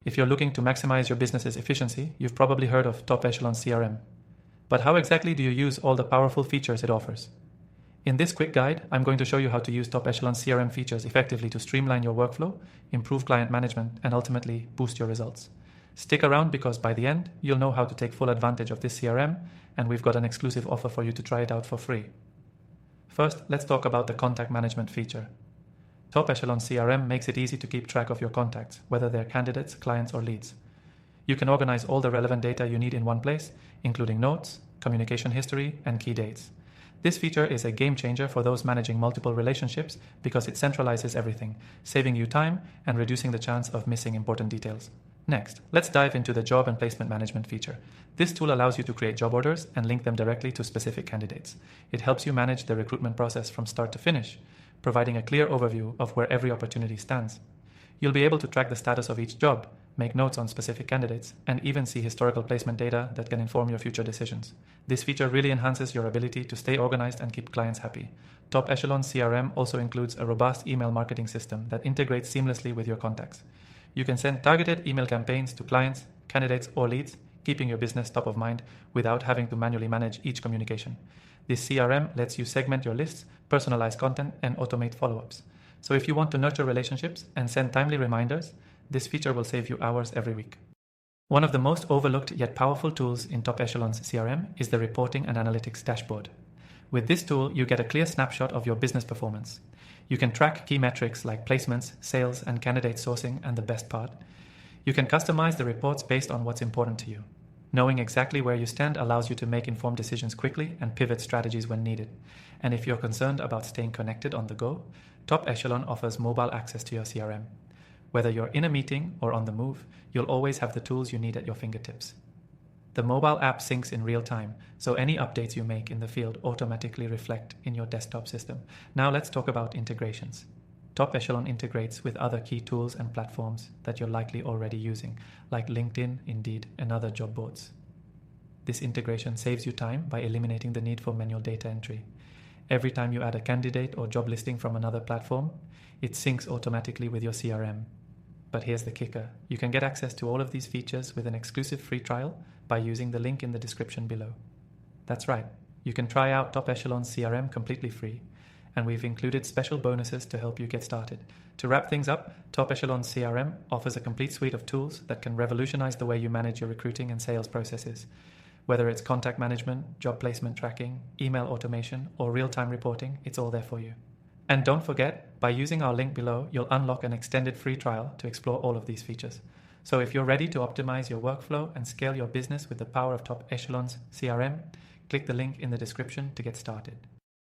If you're looking to maximize your business's efficiency, you've probably heard of Top Echelon CRM. But how exactly do you use all the powerful features it offers? In this quick guide, I'm going to show you how to use Top Echelon CRM features effectively to streamline your workflow, improve client management, and ultimately boost your results. Stick around because by the end, you'll know how to take full advantage of this CRM, and we've got an exclusive offer for you to try it out for free. First, let's talk about the contact management feature. Top Echelon CRM makes it easy to keep track of your contacts, whether they're candidates, clients, or leads. You can organize all the relevant data you need in one place, including notes, communication history, and key dates. This feature is a game changer for those managing multiple relationships because it centralizes everything, saving you time and reducing the chance of missing important details. Next, let's dive into the job and placement management feature. This tool allows you to create job orders and link them directly to specific candidates. It helps you manage the recruitment process from start to finish, providing a clear overview of where every opportunity stands. You'll be able to track the status of each job, make notes on specific candidates, and even see historical placement data that can inform your future decisions. This feature really enhances your ability to stay organized and keep clients happy. Top Echelon CRM also includes a robust email marketing system that integrates seamlessly with your contacts. You can send targeted email campaigns to clients, candidates, or leads, keeping your business top of mind without having to manually manage each communication. This CRM lets you segment your lists, personalize content, and automate follow-ups. So if you want to nurture relationships and send timely reminders, this feature will save you hours every week. One of the most overlooked yet powerful tools in Top Echelon's CRM is the reporting and analytics dashboard. With this tool, you get a clear snapshot of your business performance. You can track key metrics like placements, sales, and candidate sourcing, and the best part, you can customize the reports based on what's important to you. Knowing exactly where you stand allows you to make informed decisions quickly and pivot strategies when needed. And if you're concerned about staying connected on the go, Top Echelon offers mobile access to your CRM. Whether you're in a meeting or on the move, you'll always have the tools you need at your fingertips. The mobile app syncs in real time, so any updates you make in the field automatically reflect in your desktop system. Now let's talk about integrations. Top Echelon integrates with other key tools and platforms that you're likely already using, like LinkedIn, Indeed, and other job boards. This integration saves you time by eliminating the need for manual data entry. Every time you add a candidate or job listing from another platform, it syncs automatically with your CRM. But here's the kicker. You can get access to all of these features with an exclusive free trial by using the link in the description below. That's right. You can try out Top Echelon CRM completely free, and we've included special bonuses to help you get started. To wrap things up, Top Echelon CRM offers a complete suite of tools that can revolutionize the way you manage your recruiting and sales processes. Whether it's contact management, job placement tracking, email automation, or real-time reporting, it's all there for you. And don't forget, by using our link below, you'll unlock an extended free trial to explore all of these features. So if you're ready to optimize your workflow and scale your business with the power of Top Echelon's CRM, click the link in the description to get started.